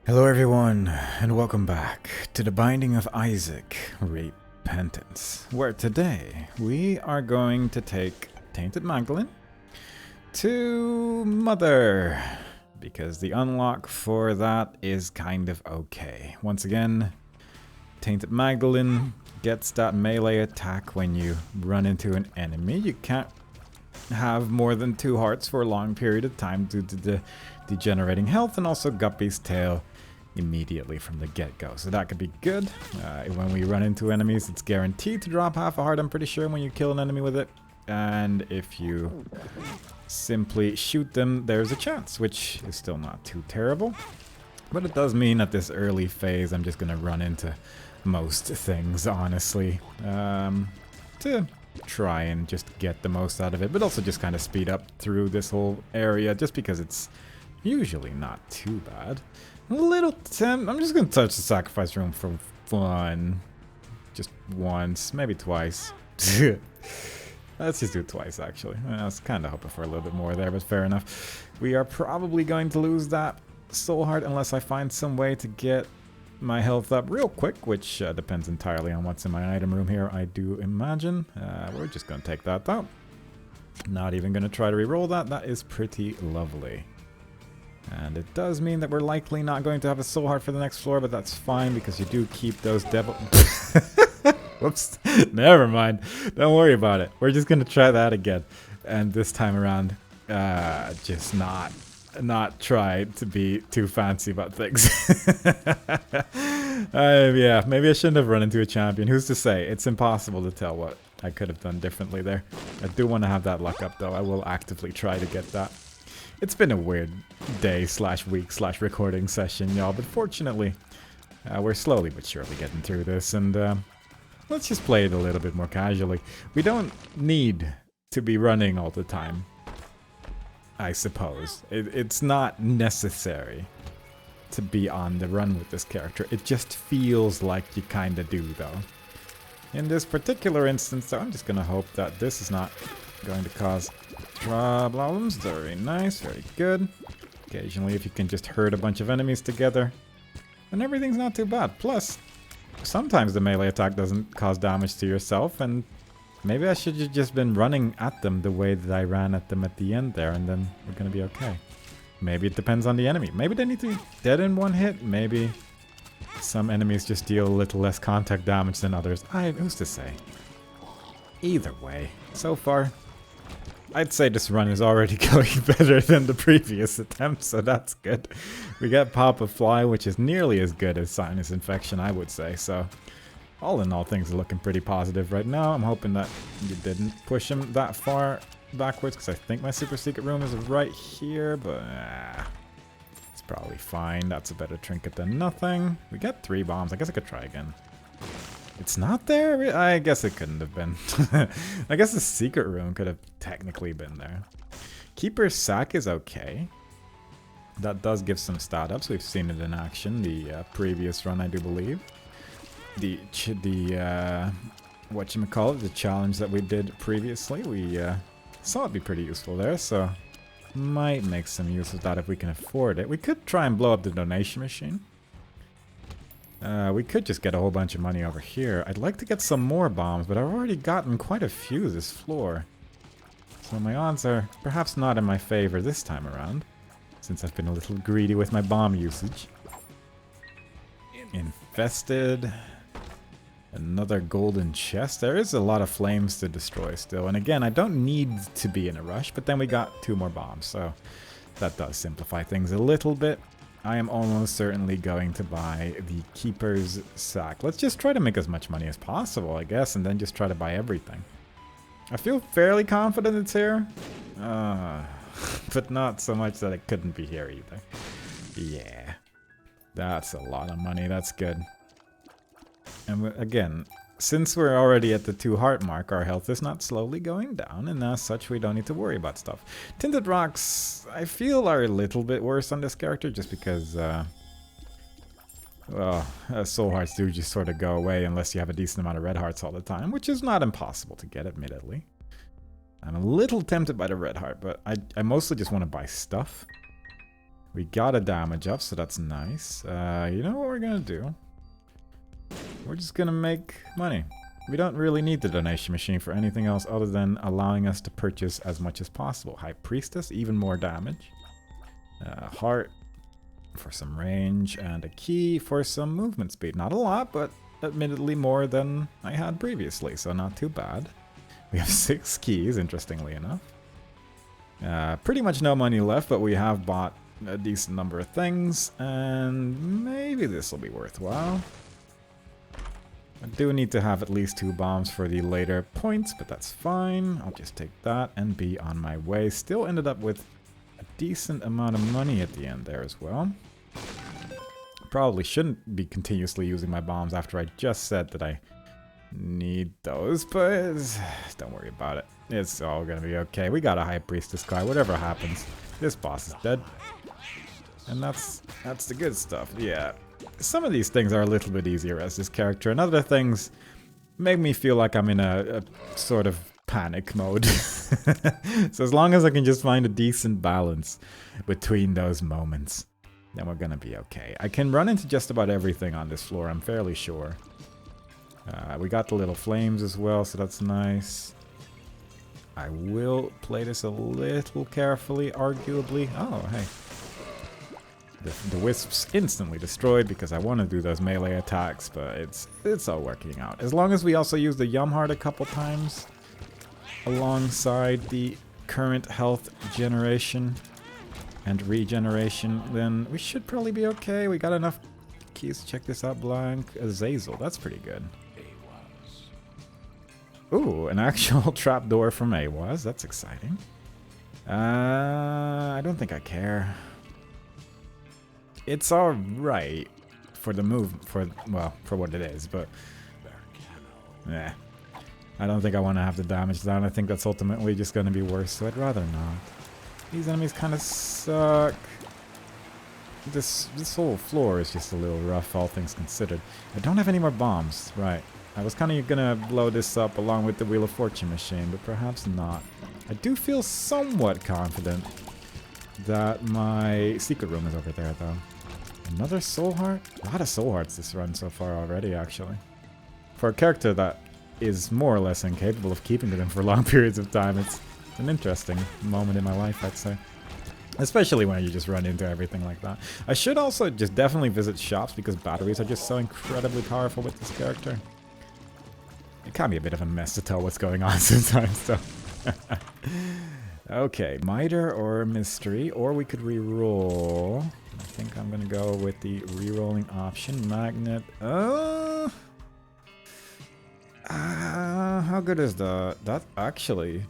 Hello everyone, and welcome back to the Binding of Isaac Repentance, where today we are going to take Tainted Magdalene to Mother, because the unlock for that is kind of okay. Once again, Tainted Magdalene gets that melee attack when you run into an enemy. You can't have more than 2 hearts for a long period of time due to the degenerating health, and also Guppy's tail immediately from the get-go, so that could be good. When we run into enemies, it's guaranteed to drop half a heart, I'm pretty sure, when you kill an enemy with it. And if you simply shoot them, there's a chance, which is still not too terrible. But it does mean at this early phase, I'm just going to run into most things, honestly, to try and just get the most out of it, but also just kind of speed up through this whole area, just because it's usually not too bad. A little I'm just gonna touch the sacrifice room for fun. Just once, maybe twice. Let's just do it twice, actually. I was kind of hoping for a little bit more there, but fair enough. We are probably going to lose that soul heart unless I find some way to get my health up real quick, which depends entirely on what's in my item room here, I do imagine. We're just gonna take that though. Not even gonna try to re-roll that. That is pretty lovely. And it does mean that we're likely not going to have a soul heart for the next floor, but that's fine because you do keep those devil... Whoops. Never mind. Don't worry about it. We're just going to try that again. And this time around, just not try to be too fancy about things. Yeah, maybe I shouldn't have run into a champion. Who's to say? It's impossible to tell what I could have done differently there. I do want to have that luck up, though. I will actively try to get that. It's been a weird day / week / recording session, y'all, but fortunately, we're slowly but surely getting through this, and let's just play it a little bit more casually. We don't need to be running all the time, I suppose. It's not necessary to be on the run with this character. It just feels like you kinda do, though. In this particular instance, though, I'm just gonna hope that this is not going to cause problems. Very nice, very good. Occasionally, if you can just herd a bunch of enemies together, then everything's not too bad. Plus, sometimes the melee attack doesn't cause damage to yourself, and maybe I should have just been running at them the way that I ran at them at the end there, and then we're gonna be okay. Maybe it depends on the enemy. Maybe they need to be dead in one hit. Maybe some enemies just deal a little less contact damage than others. Who's to say? Either way, so far, I'd say this run is already going better than the previous attempt, so that's good. We got Pop of Fly, which is nearly as good as Sinus Infection, I would say, so all in all, things are looking pretty positive right now. I'm hoping that you didn't push him that far backwards, because I think my super secret room is right here, but it's probably fine. That's a better trinket than nothing. We got 3 bombs. I guess I could try again. It's not there? I guess it couldn't have been. I guess the secret room could have technically been there. Keeper's Sack is okay. That does give some stat ups. We've seen it in action the previous run, I do believe. The whatchamacallit, the challenge that we did previously, we saw it be pretty useful there, so might make some use of that if we can afford it. We could try and blow up the donation machine. We could just get a whole bunch of money over here. I'd like to get some more bombs, but I've already gotten quite a few this floor. So my odds are perhaps not in my favor this time around, since I've been a little greedy with my bomb usage. Infested. Another golden chest. There is a lot of flames to destroy still. And again, I don't need to be in a rush, but then we got 2 more bombs, so that does simplify things a little bit. I am almost certainly going to buy the Keeper's Sack. Let's just try to make as much money as possible, I guess, and then just try to buy everything. I feel fairly confident it's here, but not so much that it couldn't be here either. Yeah, that's a lot of money. That's good. And again, since we're already at the 2 heart mark, our health is not slowly going down, and as such, we don't need to worry about stuff. Tinted Rocks, I feel, are a little bit worse on this character, just because, well, soul hearts do just sort of go away unless you have a decent amount of red hearts all the time, which is not impossible to get, admittedly. I'm a little tempted by the red heart, but I mostly just want to buy stuff. We got a damage up, so that's nice. You know what we're gonna do? We're just gonna make money. We don't really need the donation machine for anything else other than allowing us to purchase as much as possible. High Priestess, even more damage. Heart for some range, and a key for some movement speed. Not a lot, but admittedly more than I had previously, so not too bad. We have 6 keys, interestingly enough. Pretty much no money left, but we have bought a decent number of things, and maybe this will be worthwhile. I do need to have at least 2 bombs for the later points, but that's fine. I'll just take that and be on my way. Still ended up with a decent amount of money at the end there as well. Probably shouldn't be continuously using my bombs after I just said that I need those, but don't worry about it. It's all gonna be okay. We got a High Priestess guy. Whatever happens, this boss is dead. And that's the good stuff, yeah. Some of these things are a little bit easier as this character, and other things make me feel like I'm in a sort of panic mode. So as long as I can just find a decent balance between those moments, then we're gonna be okay. I can run into just about everything on this floor, I'm fairly sure. We got the little flames as well, so that's nice. I will play this a little carefully, arguably. Oh, hey. The wisps instantly destroyed because I want to do those melee attacks, but it's all working out. As long as we also use the Yum Heart a couple times alongside the current health generation and regeneration, then we should probably be okay. We got enough keys to check this out. Blank Azazel, that's pretty good. Ooh, an actual trapdoor from Awaz, that's exciting. I don't think I care. It's alright for the move, for what it is, but yeah, I don't think I want to have the damage down. I think that's ultimately just going to be worse, so I'd rather not. These enemies kind of suck. This whole floor is just a little rough, all things considered. I don't have any more bombs, right. I was kind of going to blow this up along with the Wheel of Fortune machine, but perhaps not. I do feel somewhat confident that my secret room is over there, though. Another soul heart? A lot of soul hearts this run so far already, actually. For a character that is more or less incapable of keeping them for long periods of time, it's an interesting moment in my life, I'd say. Especially when you just run into everything like that. I should also just definitely visit shops because batteries are just so incredibly powerful with this character. It can be a bit of a mess to tell what's going on sometimes, so... Okay, Miter or Mystery, or we could re-roll. I think I'm gonna go with the re-rolling option. Magnet. How good is that? Actually,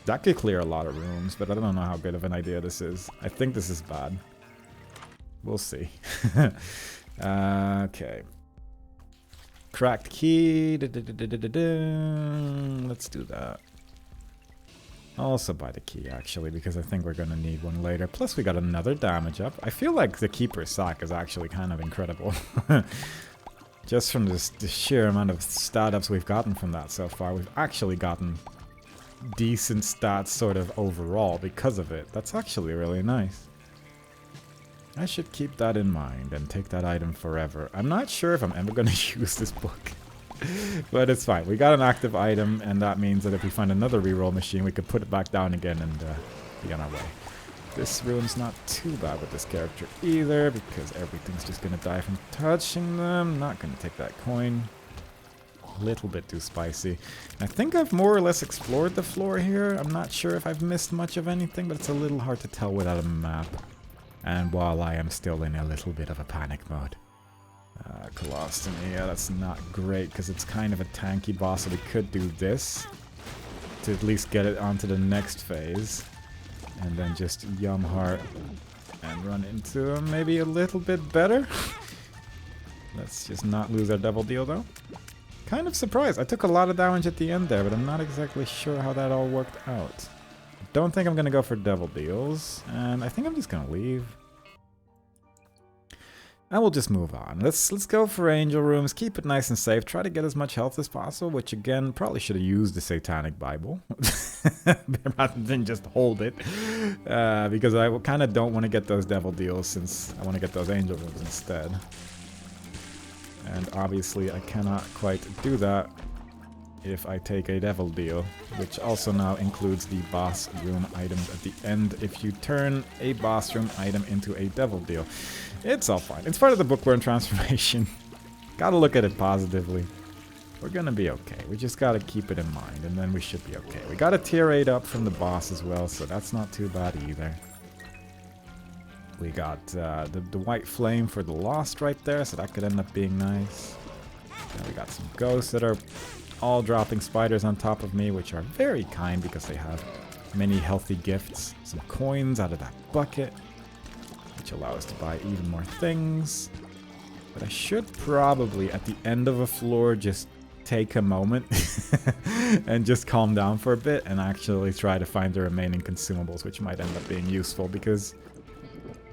that could clear a lot of rooms, but I don't know how good of an idea this is. I think this is bad. We'll see. Okay. Cracked key. Let's do that. I'll also buy the key, actually, because I think we're going to need one later. Plus, we got another damage up. I feel like the Keeper's Sack is actually kind of incredible. Just from the sheer amount of stat ups we've gotten from that so far, we've actually gotten decent stats sort of overall because of it. That's actually really nice. I should keep that in mind and take that item forever. I'm not sure if I'm ever going to use this book. But it's fine. We got an active item, and that means that if we find another reroll machine, we could put it back down again and be on our way. This room's not too bad with this character either, because everything's just going to die from touching them. Not going to take that coin. A little bit too spicy. I think I've more or less explored the floor here. I'm not sure if I've missed much of anything, but it's a little hard to tell without a map. And while I am still in a little bit of a panic mode. Colostomy, yeah, that's not great because it's kind of a tanky boss, so we could do this to at least get it onto the next phase. And then just Yum Heart and run into him maybe a little bit better. Let's just not lose our double deal though. Kind of surprised. I took a lot of damage at the end there, but I'm not exactly sure how that all worked out. Don't think I'm going to go for double deals, and I think I'm just going to leave. I will just move on. Let's go for angel rooms. Keep it nice and safe. Try to get as much health as possible, which again, probably should have used the Satanic Bible rather than just hold it. Because I kind of don't want to get those devil deals since I want to get those angel rooms instead. And obviously I cannot quite do that if I take a devil deal, which also now includes the boss room items at the end if you turn a boss room item into a devil deal. It's all fine. It's part of the bookworm transformation. Gotta look at it positively. We're gonna be okay. We just gotta keep it in mind, and then we should be okay. We got a tier 8 up from the boss as well, so that's not too bad either. We got the white flame for the lost right there, so that could end up being nice. And we got some ghosts that are all dropping spiders on top of me, which are very kind because they have many healthy gifts. Some coins out of that bucket, which allow us to buy even more things. But I should probably, at the end of a floor, just take a moment and just calm down for a bit and actually try to find the remaining consumables, which might end up being useful because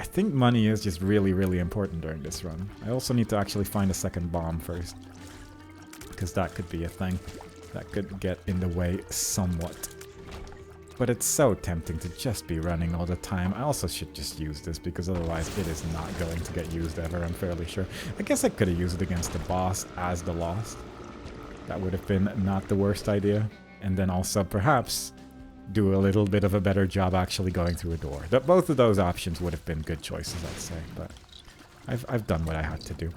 I think money is just really, really important during this run. I also need to actually find a second bomb first, because that could be a thing that could get in the way somewhat. But it's so tempting to just be running all the time. I also should just use this, because otherwise it is not going to get used ever, I'm fairly sure. I guess I could have used it against the boss as the Lost. That would have been not the worst idea. And then also perhaps do a little bit of a better job actually going through a door. Both of those options would have been good choices, I'd say, but I've done what I had to do.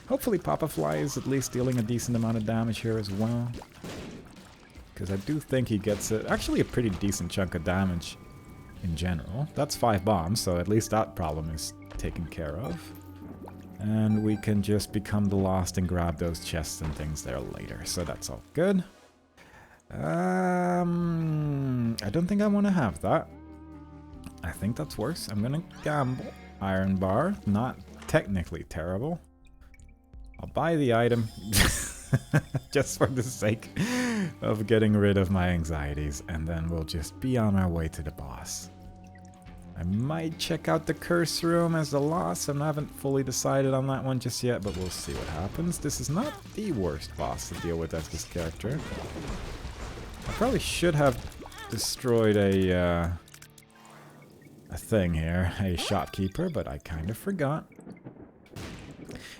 Hopefully Papa Fly is at least dealing a decent amount of damage here as well, because I do think he gets actually a pretty decent chunk of damage in general. That's 5 bombs, so at least that problem is taken care of. And we can just become the Lost and grab those chests and things there later, so that's all good. I don't think I want to have that. I think that's worse. I'm gonna gamble. Iron bar, not technically terrible. I'll buy the item just for the sake of getting rid of my anxieties, and then we'll just be on our way to the boss. I might check out the curse room as the loss. I haven't fully decided on that one just yet, but we'll see what happens. This is not the worst boss to deal with as this character. I probably should have destroyed a thing here, a shopkeeper, but I kind of forgot.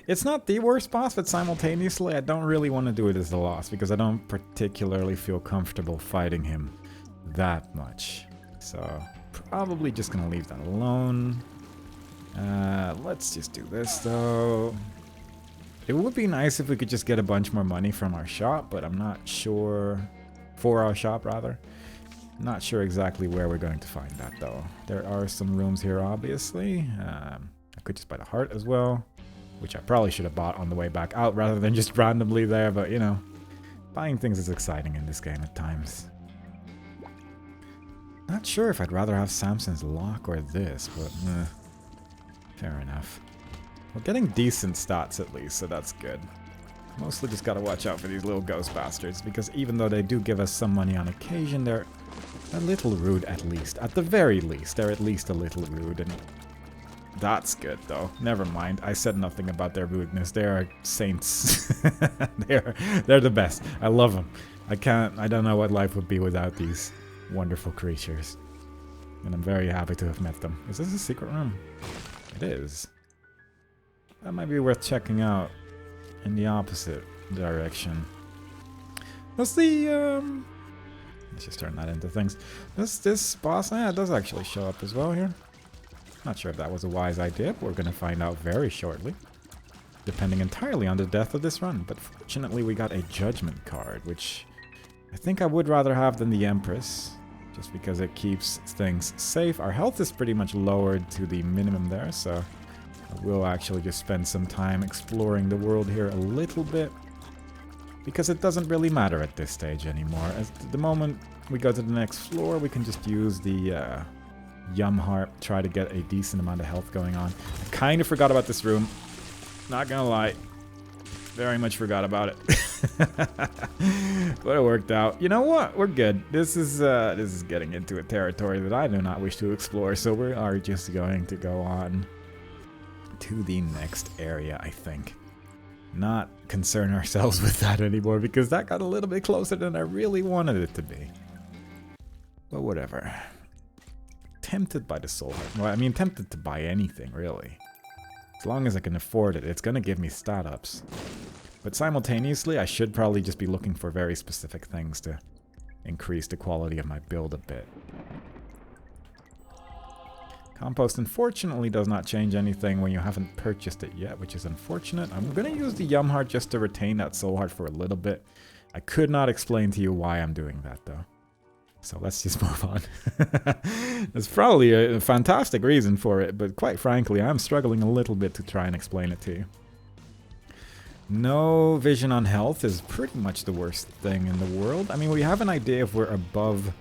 It's not the worst boss, but simultaneously I don't really want to do it as the Lost, because I don't particularly feel comfortable fighting him that much. So probably just gonna leave that alone. Let's just do this though. It would be nice if we could just get a bunch more money from our shop, but I'm not sure. For our shop, rather. Not sure exactly where we're going to find that, though. There are some rooms here, obviously. I could just buy the heart as well, which I probably should have bought on the way back out rather than just randomly there, but, you know, buying things is exciting in this game at times. Not sure if I'd rather have Samson's Lock or this, but fair enough. We're getting decent stats at least, so that's good. Mostly just gotta watch out for these little ghost bastards, because even though they do give us some money on occasion, they're a little rude at least. At the very least, they're at least a little rude, and that's good though. Never mind, I said nothing about their rudeness. They are saints. they're the best. I love them. I don't know what life would be without these wonderful creatures. And I'm very happy to have met them. Is this a secret room? It is. That might be worth checking out. In the opposite direction. Does the, let's just turn that into things. Does this boss, yeah, it does actually show up as well here. Not sure if that was a wise idea, but we're going to find out very shortly. Depending entirely on the death of this run. But fortunately we got a judgment card, which I think I would rather have than the Empress. Just because it keeps things safe. Our health is pretty much lowered to the minimum there, so we'll actually just spend some time exploring the world here a little bit, because it doesn't really matter at this stage anymore. At the moment we go to the next floor, we can just use the Yum Harp, try to get a decent amount of health going on. I kind of forgot about this room, not gonna lie. Very much forgot about it. But it worked out. You know what? We're good. This is getting into a territory that I do not wish to explore, so we are just going to go on to the next area, I think. Not concern ourselves with that anymore, because that got a little bit closer than I really wanted it to be. But whatever. Tempted by the soul heart. Well, I mean, tempted to buy anything, really. As long as I can afford it, it's gonna give me stat ups. But simultaneously, I should probably just be looking for very specific things to increase the quality of my build a bit. Compost, unfortunately, does not change anything when you haven't purchased it yet, which is unfortunate. I'm gonna use the Yum Heart just to retain that soul heart for a little bit. I could not explain to you why I'm doing that, though. So let's just move on. There's probably a fantastic reason for it, but quite frankly, I'm struggling a little bit to try and explain it to you. No vision on health is pretty much the worst thing in the world. I mean, we have an idea if we're above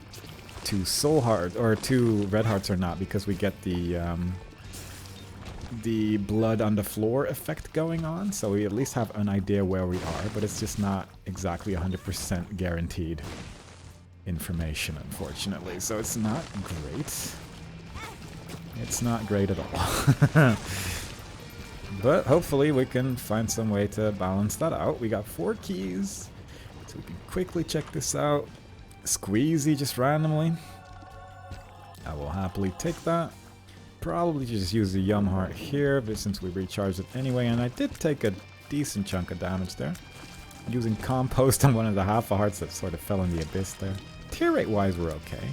2 soul hearts, or 2 red hearts or not, because we get the blood on the floor effect going on, so we at least have an idea where we are, but it's just not exactly 100% guaranteed information, unfortunately, so it's not great. It's not great at all. But hopefully we can find some way to balance that out. We got 4 keys, so we can quickly check this out. Squeezy just randomly. I will happily take that. Probably just use the Yum Heart here, but since we recharged it anyway, and I did take a decent chunk of damage there. Using Compost on one of the half-a-hearts that sort of fell in the abyss there. Tier rate wise, we're okay.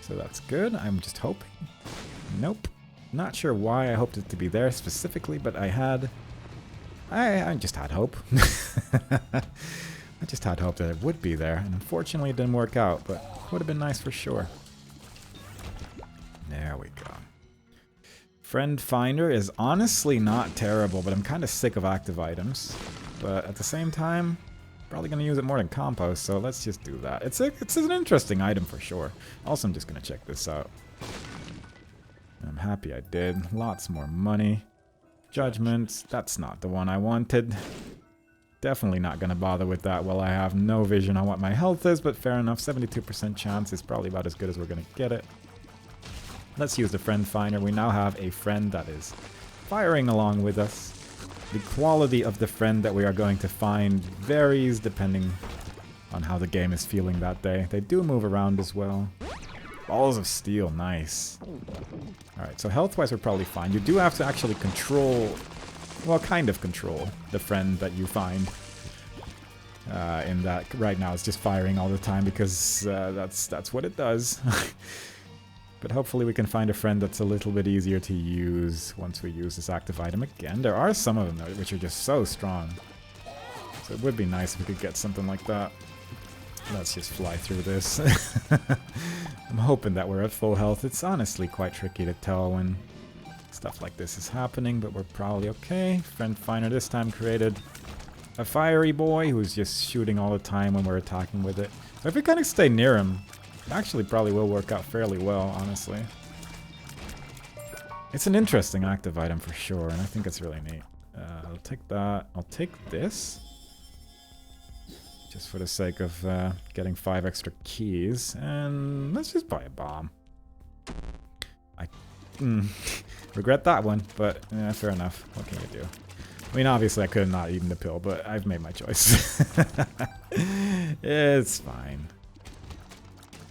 So that's good. I'm just hoping. Nope. Not sure why I hoped it to be there specifically, but I just had hope. I just had hope that it would be there, and unfortunately it didn't work out, but would have been nice for sure. There we go. Friend Finder is honestly not terrible, but I'm kind of sick of active items. But at the same time, probably going to use it more than Compost, so let's just do that. It's an interesting item for sure. Also, I'm just going to check this out. I'm happy I did. Lots more money. Judgment, that's not the one I wanted. Definitely not going to bother with that while I have no vision on what my health is, but fair enough. 72% chance is probably about as good as we're going to get it. Let's use the Friend Finder. We now have a friend that is firing along with us. The quality of the friend that we are going to find varies depending on how the game is feeling that day. They do move around as well. Balls of Steel, nice. Alright, so health-wise we're probably fine. You do have to actually control, well, kind of control the friend that you find. In that right now it's just firing all the time because that's what it does. But hopefully we can find a friend that's a little bit easier to use once we use this active item again. There are some of them though, which are just so strong. So it would be nice if we could get something like that. Let's just fly through this. I'm hoping that we're at full health. It's honestly quite tricky to tell when stuff like this is happening, but we're probably okay. Friend Finder this time created a fiery boy who's just shooting all the time when we're attacking with it. So if we kind of stay near him, it actually probably will work out fairly well, honestly. It's an interesting active item for sure, and I think it's really neat. I'll take that. I'll take this. Just for the sake of getting 5 extra keys. And let's just buy a bomb. I regret that one, but fair enough. What can you do? I mean, obviously I could have not eaten the pill, but I've made my choice. It's fine.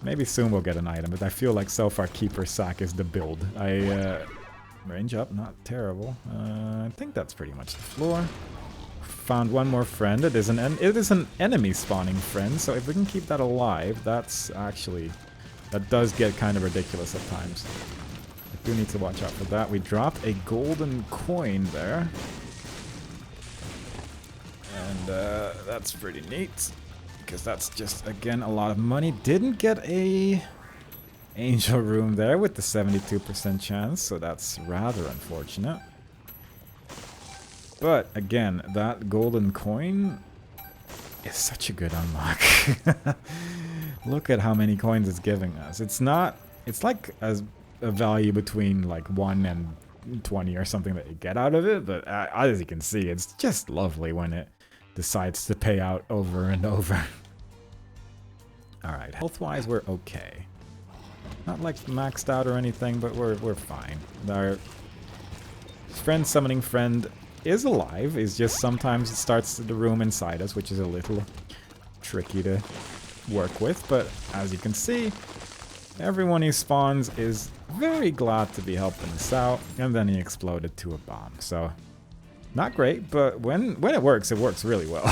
Maybe soon we'll get an item, but I feel like so far Keeper Sack is the build. Range up, not terrible. I think that's pretty much the floor. Found one more friend. It is an enemy spawning friend, so if we can keep that alive, that does get kind of ridiculous at times. I do need to watch out for that. We dropped a golden coin there. And that's pretty neat. Because that's just, again, a lot of money. Didn't get a angel room there with the 72% chance, so that's rather unfortunate. But, again, that golden coin is such a good unlock. Look at how many coins it's giving us. It's like a value between like 1 and 20 or something that you get out of it, but as you can see, it's just lovely when it decides to pay out over and over. Alright, health-wise, we're okay. Not like maxed out or anything, but we're fine. Our Friend summoning friend is alive. It's just sometimes it starts the room inside us, which is a little tricky to work with. But as you can see, everyone he spawns is very glad to be helping us out. And then he exploded to a bomb. So, not great, but when it works really well.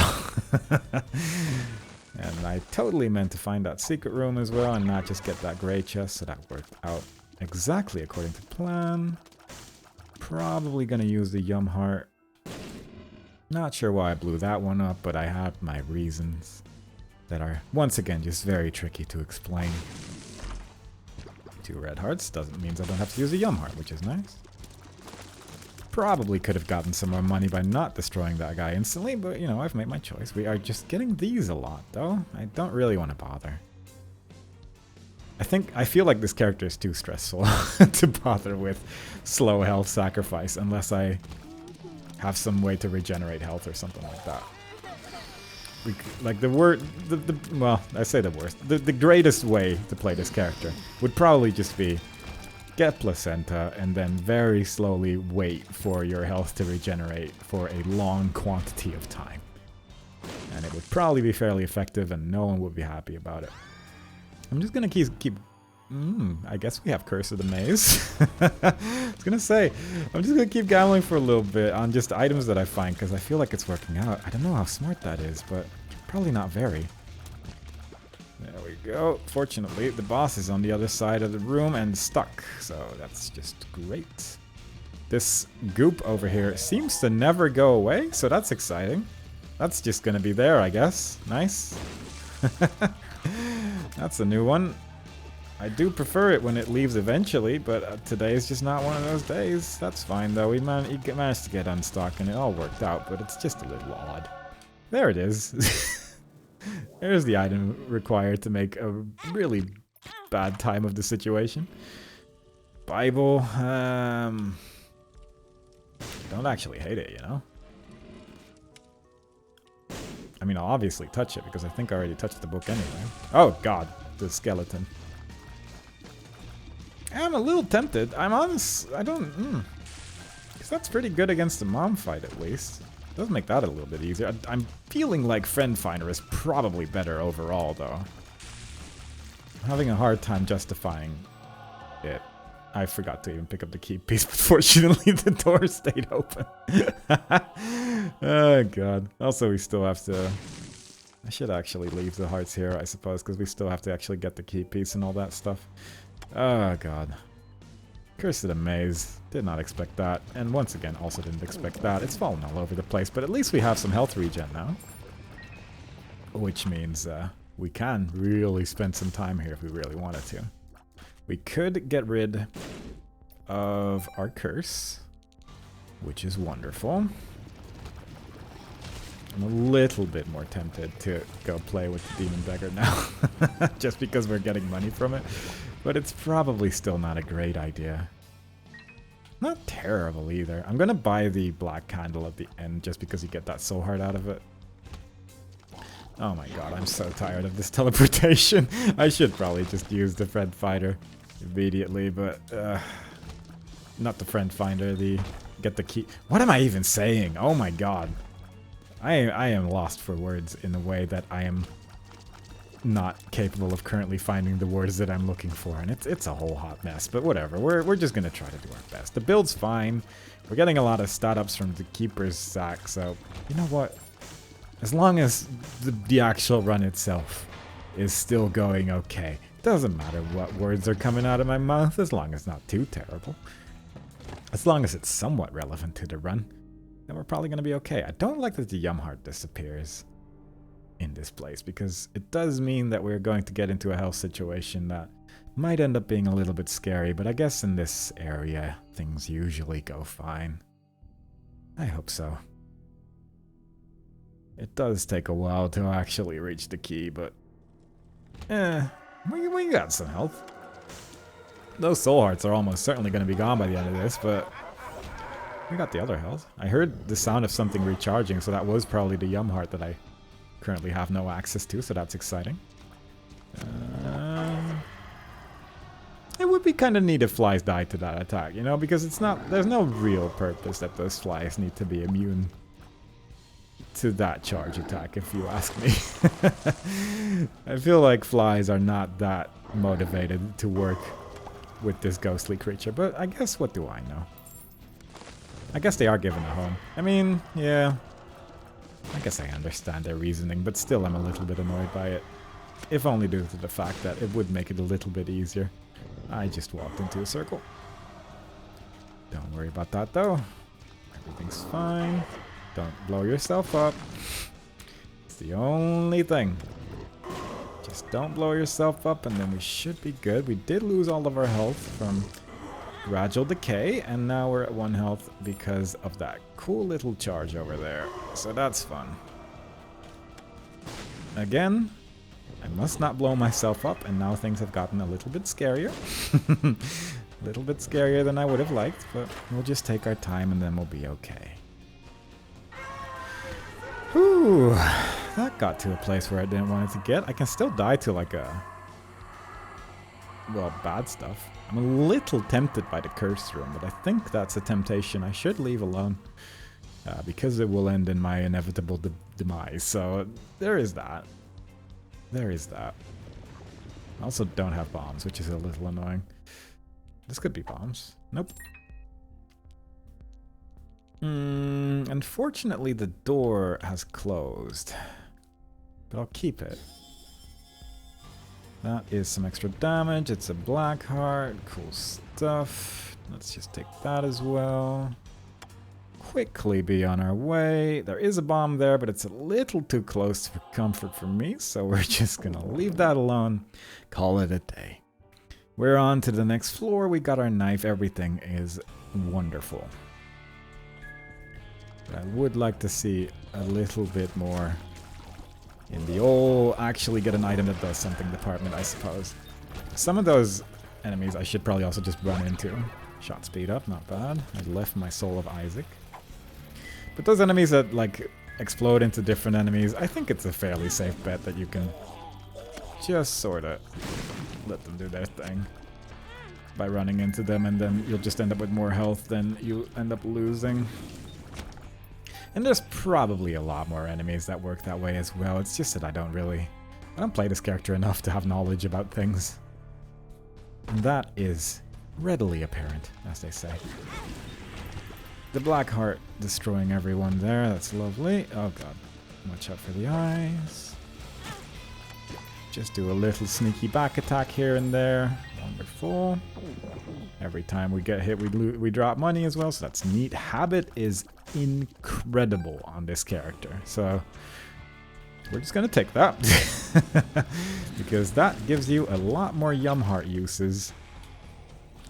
And I totally meant to find that secret room as well and not just get that gray chest, so that worked out exactly according to plan. Probably gonna use the Yum Heart. Not sure why I blew that one up, but I have my reasons that are, once again, just very tricky to explain. 2 red hearts doesn't mean I don't have to use a Yum Heart, which is nice. Probably could have gotten some more money by not destroying that guy instantly, but you know, I've made my choice. We are just getting these a lot, though. I don't really want to bother. I feel like this character is too stressful to bother with slow health sacrifice unless I have some way to regenerate health or something like that. Like well, I say the worst. The greatest way to play this character would probably just be get placenta and then very slowly wait for your health to regenerate for a long quantity of time. And it would probably be fairly effective and no one would be happy about it. I'm just gonna keep I guess we have Curse of the Maze. I was gonna say, I'm just gonna keep gambling for a little bit on just items that I find because I feel like it's working out. I don't know how smart that is, but probably not very. There we go. Fortunately, the boss is on the other side of the room and stuck, so that's just great. This goop over here seems to never go away, so that's exciting. That's just gonna be there, I guess. Nice. That's a new one. I do prefer it when it leaves eventually, but today is just not one of those days. That's fine, though. He managed to get unstuck, and it all worked out, but it's just a little odd. There it is. There's the item required to make a really bad time of the situation. Bible, don't actually hate it, you know? I mean, I'll obviously touch it because I think I already touched the book anyway. Oh god, the skeleton. I'm a little tempted. I'm honest, I don't, because that's pretty good against the mom fight at least. Does make that a little bit easier. I'm feeling like Friend Finder is probably better overall, though. I'm having a hard time justifying it. I forgot to even pick up the key piece, but fortunately the door stayed open. Oh, God. Also, we still have to... I should actually leave the hearts here, I suppose, because we still have to actually get the key piece and all that stuff. Oh, God. Curse of the Maze. Did not expect that. And once again, also didn't expect that. It's fallen all over the place, but at least we have some health regen now. Which means we can really spend some time here if we really wanted to. We could get rid of our curse, which is wonderful. I'm a little bit more tempted to go play with the Demon Beggar now, just because we're getting money from it. But it's probably still not a great idea. Not terrible either. I'm gonna buy the black candle at the end just because you get that soul heart out of it. Oh my god, I'm so tired of this teleportation. I should probably just use the Friend Finder immediately, but not the Friend Finder, the get the key. What am I even saying? Oh my god. I am lost for words in a way that I am not capable of currently finding the words that I'm looking for, and it's a whole hot mess, but whatever. We're just gonna try to do our best. The build's fine. We're getting a lot of stat ups from the Keeper's sack, so you know what? As long as the actual run itself is still going okay, doesn't matter what words are coming out of my mouth, as long as it's not too terrible. As long as it's somewhat relevant to the run, then we're probably gonna be okay. I don't like that the Yum Heart disappears in this place, because it does mean that we're going to get into a health situation that might end up being a little bit scary, but I guess in this area, things usually go fine. I hope so. It does take a while to actually reach the key, but we got some health. Those soul hearts are almost certainly going to be gone by the end of this, but we got the other health. I heard the sound of something recharging, so that was probably the Yum Heart that I currently have no access to, so that's exciting. It would would be kind of neat if flies died to that attack, you know, because it's not, there's no real purpose that those flies need to be immune to that charge attack, if you ask me. I feel like flies are not that motivated to work with this ghostly creature, but I guess what do I know? I guess they are given a home. I mean, yeah, I guess I understand their reasoning, but still I'm a little bit annoyed by it. If only due to the fact that it would make it a little bit easier. I just walked into a circle. Don't worry about that though. Everything's fine. Don't blow yourself up. It's the only thing. Just don't blow yourself up and then we should be good. We did lose all of our health from gradual decay and now we're at 1 health because of that cool little charge over there. So that's fun. Again, I must not blow myself up and now things have gotten a little bit scarier. A little bit scarier than I would have liked, but we'll just take our time and then we'll be okay. Whew, that got to a place where I didn't want it to get. I can still die to like well, bad stuff. I'm a little tempted by the curse room, but I think that's a temptation I should leave alone. Because it will end in my inevitable demise, so there is that. There is that. I also don't have bombs, which is a little annoying. This could be bombs. Nope. Unfortunately, the door has closed. But I'll keep it. That is some extra damage. It's a black heart. Cool stuff. Let's just take that as well. Quickly be on our way. There is a bomb there, but it's a little too close for comfort for me, so we're just gonna leave that alone. Call it a day. We're on to the next floor. We got our knife. Everything is wonderful. But I would like to see a little bit more in the old actually get an item that does something department, I suppose. Some of those enemies I should probably also just run into. Shot speed up, not bad. I left my Soul of Isaac. But those enemies that like explode into different enemies, I think it's a fairly safe bet that you can just sort of let them do their thing by running into them, and then you'll just end up with more health than you end up losing. And there's probably a lot more enemies that work that way as well. It's just that I don't play this character enough to have knowledge about things. And that is readily apparent, as they say. The black heart destroying everyone there. That's lovely. Oh god. Watch out for the eyes. Just do a little sneaky back attack here and there. Wonderful. Every time we get hit, we drop money as well, so that's neat. Habit is incredible on this character, so we're just gonna take that. Because that gives you a lot more Yum Heart uses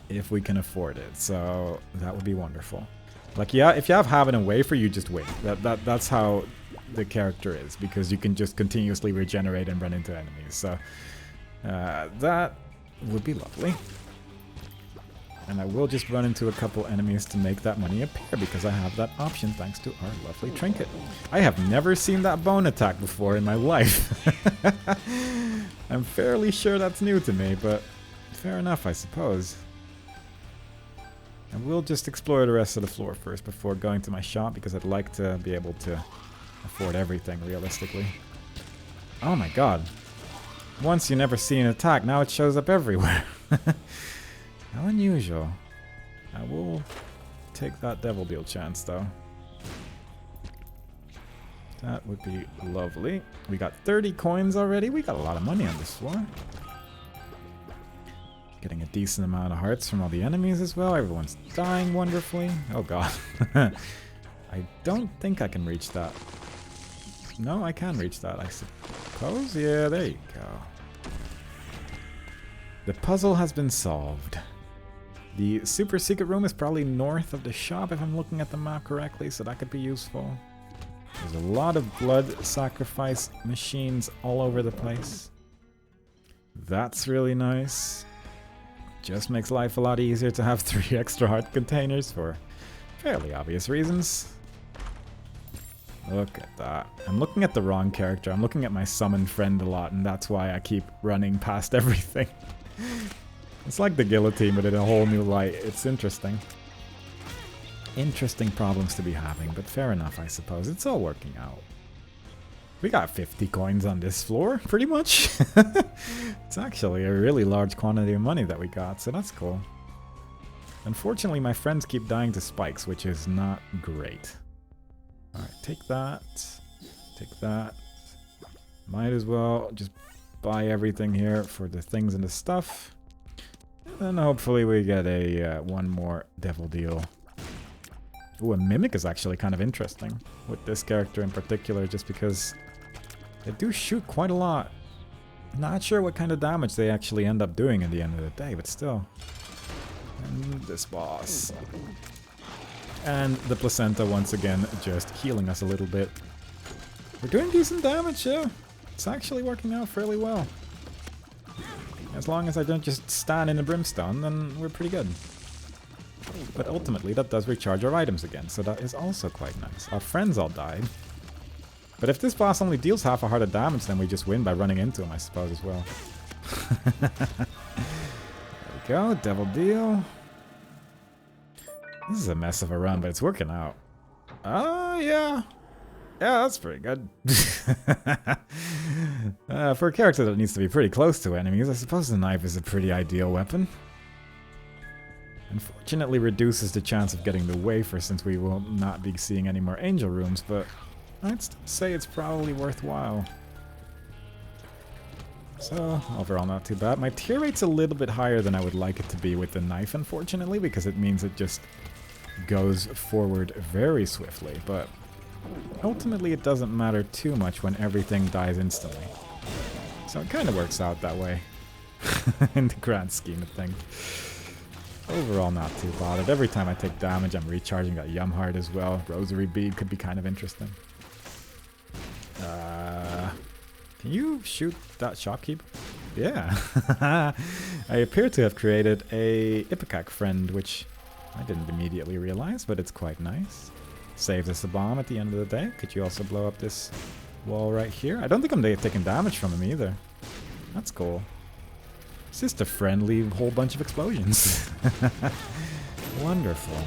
if we can afford it, so that would be wonderful. Like, yeah, if you have Habit and Wafer, you just win. That's how the character is, because you can just continuously regenerate and run into enemies, so that would be lovely. And I will just run into a couple enemies to make that money appear, because I have that option thanks to our lovely trinket. I have never seen that bone attack before in my life. I'm fairly sure that's new to me, but fair enough, I suppose. I will just explore the rest of the floor first before going to my shop, because I'd like to be able to afford everything realistically. Oh my god. Once you never see an attack, now it shows up everywhere. How unusual. I will take that Devil Deal chance, though. That would be lovely. We got 30 coins already. We got a lot of money on this floor. Getting a decent amount of hearts from all the enemies as well. Everyone's dying wonderfully. Oh god. I don't think I can reach that. No, I can reach that, I suppose. Yeah, there you go. The puzzle has been solved. The super secret room is probably north of the shop if I'm looking at the map correctly, so that could be useful. There's a lot of blood sacrifice machines all over the place. That's really nice. Just makes life a lot easier to have 3 extra heart containers for fairly obvious reasons. Look at that. I'm looking at the wrong character. I'm looking at my summon friend a lot, and that's why I keep running past everything. It's like the guillotine, but in a whole new light. It's interesting. Interesting problems to be having, but fair enough, I suppose. It's all working out. We got 50 coins on this floor, pretty much. It's actually a really large quantity of money that we got, so that's cool. Unfortunately, my friends keep dying to spikes, which is not great. Alright, take that. Take that. Might as well just buy everything here for the things and the stuff. And then hopefully we get a one more devil deal. Ooh, a mimic is actually kind of interesting with this character in particular, just because they do shoot quite a lot. Not sure what kind of damage they actually end up doing at the end of the day, but still. And this boss. And the placenta once again just healing us a little bit. We're doing decent damage, yeah. It's actually working out fairly well. As long as I don't just stand in the brimstone, then we're pretty good. But ultimately that does recharge our items again, so that is also quite nice. Our friends all died. But if this boss only deals half a heart of damage, then we just win by running into him, I suppose, as well. There we go, devil deal. This is a mess of a run, but it's working out. Oh, yeah. Yeah, that's pretty good. For a character that needs to be pretty close to enemies, I suppose the knife is a pretty ideal weapon. Unfortunately reduces the chance of getting the wafer, since we will not be seeing any more angel rooms, but I'd still say it's probably worthwhile. So, overall not too bad. My tear rate's a little bit higher than I would like it to be with the knife, unfortunately, because it means it just goes forward very swiftly, but ultimately it doesn't matter too much when everything dies instantly. So it kind of works out that way in the grand scheme of things. Overall not too bothered. Every time I take damage I'm recharging that Yum Heart as well. Rosary Bead could be kind of interesting. Can you shoot that shopkeep? Yeah. I appear to have created a Ipecac friend, which I didn't immediately realize, but it's quite nice. Saves us a bomb at the end of the day. Could you also blow up this wall right here? I don't think I'm taking damage from him either. That's cool. It's just a friendly whole bunch of explosions. Wonderful.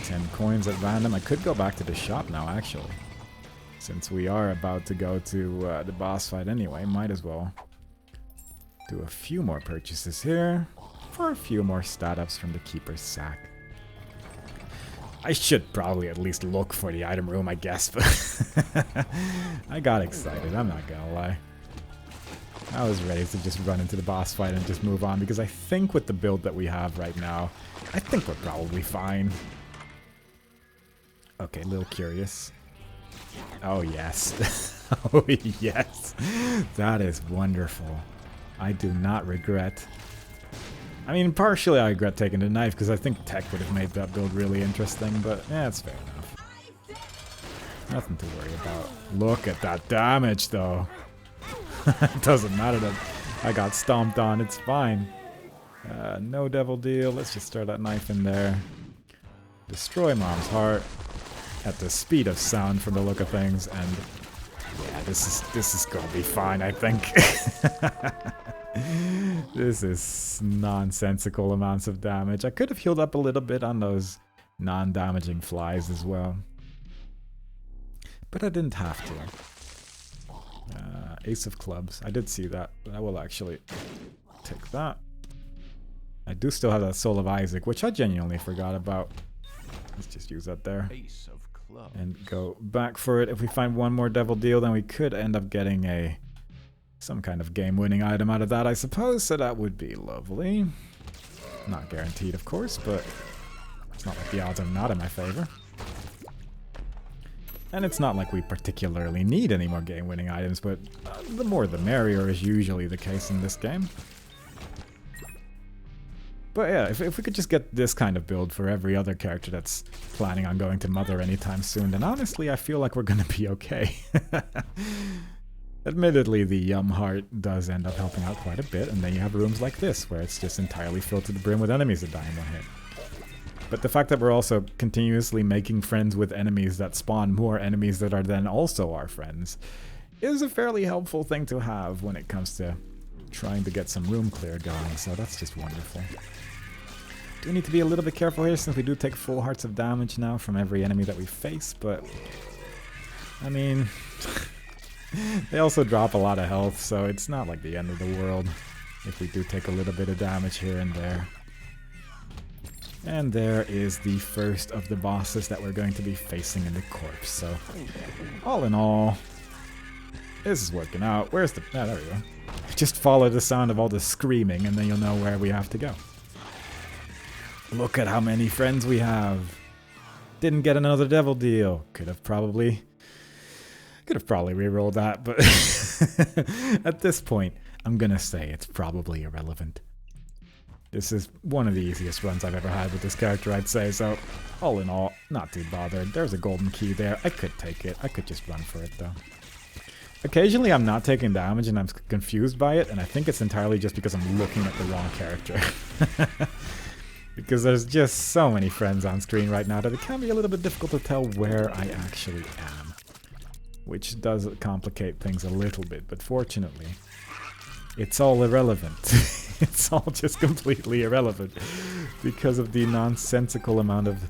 10 coins at random. I could go back to the shop now, actually. Since we are about to go to the boss fight anyway, might as well do a few more purchases here for a few more stat ups from the Keeper's Sack. I should probably at least look for the item room, I guess, but I got excited, I'm not gonna lie. I was ready to just run into the boss fight and just move on, because I think with the build that we have right now, I think we're probably fine. Okay, a little curious. Oh, yes. Oh, yes. That is wonderful. I do not regret. I mean, partially I regret taking the knife, because I think tech would have made that build really interesting, but yeah, it's fair enough. Nothing to worry about. Look at that damage, though. It doesn't matter that I got stomped on, it's fine. No devil deal, let's just throw that knife in there. Destroy Mom's heart at the speed of sound from the look of things, and yeah, this is gonna be fine, I think. This is nonsensical amounts of damage. I could have healed up a little bit on those non-damaging flies as well, but I didn't have to. Ace of Clubs. I did see that, but I will actually take that. I do still have that Soul of Isaac, which I genuinely forgot about. Let's just use that there. Ace of Clubs. And go back for it. If we find one more devil deal, then we could end up getting some kind of game-winning item out of that, I suppose, so that would be lovely. Not guaranteed, of course, but it's not like the odds are not in my favor. And it's not like we particularly need any more game-winning items, but the more the merrier is usually the case in this game. But yeah, if we could just get this kind of build for every other character that's planning on going to Mother anytime soon, then honestly I feel like we're gonna be okay. Admittedly, the Yum Heart does end up helping out quite a bit, and then you have rooms like this, where it's just entirely filled to the brim with enemies that die in one hit. But the fact that we're also continuously making friends with enemies that spawn more enemies that are then also our friends is a fairly helpful thing to have when it comes to trying to get some room clear going, so that's just wonderful. Do need to be a little bit careful here since we do take full hearts of damage now from every enemy that we face, but I mean, they also drop a lot of health, so it's not like the end of the world if we do take a little bit of damage here and there. And there is the first of the bosses that we're going to be facing in the corpse. So, all in all, this is working out. Where's the... Ah, there we go. Just follow the sound of all the screaming and then you'll know where we have to go. Look at how many friends we have. Didn't get another devil deal. Could have probably re-rolled that, but at this point, I'm gonna say it's probably irrelevant. This is one of the easiest runs I've ever had with this character, I'd say, so all in all, not too bothered. There's a golden key there. I could take it. I could just run for it, though. Occasionally, I'm not taking damage and I'm confused by it, and I think it's entirely just because I'm looking at the wrong character. Because there's just so many friends on screen right now that it can be a little bit difficult to tell where I actually am. Which does complicate things a little bit, but fortunately, it's all irrelevant. It's all just completely irrelevant because of the nonsensical amount of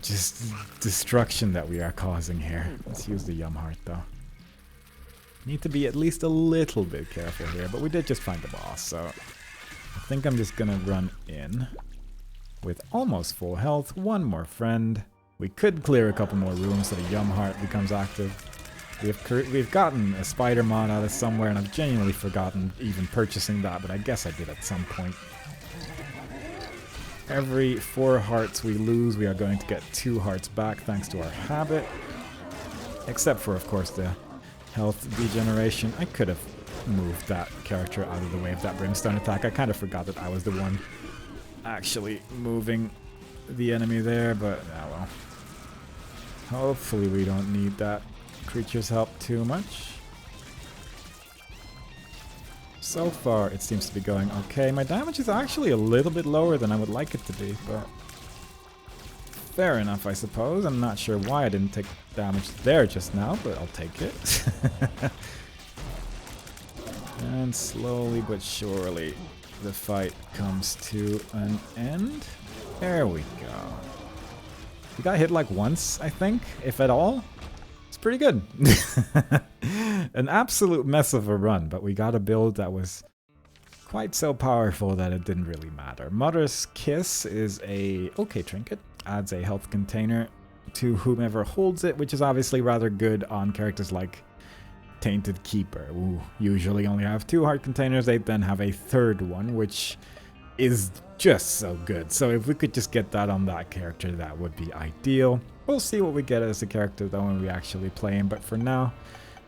just destruction that we are causing here. Let's use the Yum Heart though. Need to be at least a little bit careful here, but we did just find the boss, so I think I'm just gonna run in with almost full health, one more friend. We could clear a couple more rooms so the Yum Heart becomes active. We've gotten a spider mod out of somewhere, and I've genuinely forgotten even purchasing that, but I guess I did at some point. Every 4 hearts we lose, we are going to get 2 hearts back thanks to our habit. Except for, of course, the health degeneration. I could have moved that character out of the way of that brimstone attack. I kind of forgot that I was the one actually moving the enemy there, but oh well. Hopefully we don't need that creature's help too much. So far it seems to be going okay. My damage is actually a little bit lower than I would like it to be, but fair enough, I suppose. I'm not sure why I didn't take damage there just now, but I'll take it. And slowly but surely the fight comes to an end. There we go. We got hit like once, I think, if at all. It's pretty good. An absolute mess of a run, but we got a build that was quite so powerful that it didn't really matter. Mother's Kiss is a okay trinket. Adds a health container to whomever holds it, which is obviously rather good on characters like Tainted Keeper, who usually only have 2 heart containers. They then have a 3rd one, which is just so good. So if we could just get that on that character, that would be ideal. We'll see what we get as a character though when we actually play him, but for now,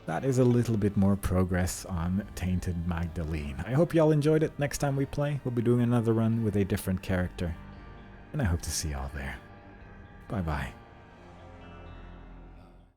that is a little bit more progress on Tainted Magdalene. I hope y'all enjoyed it. Next time we play, we'll be doing another run with a different character, and I hope to see y'all there. Bye bye.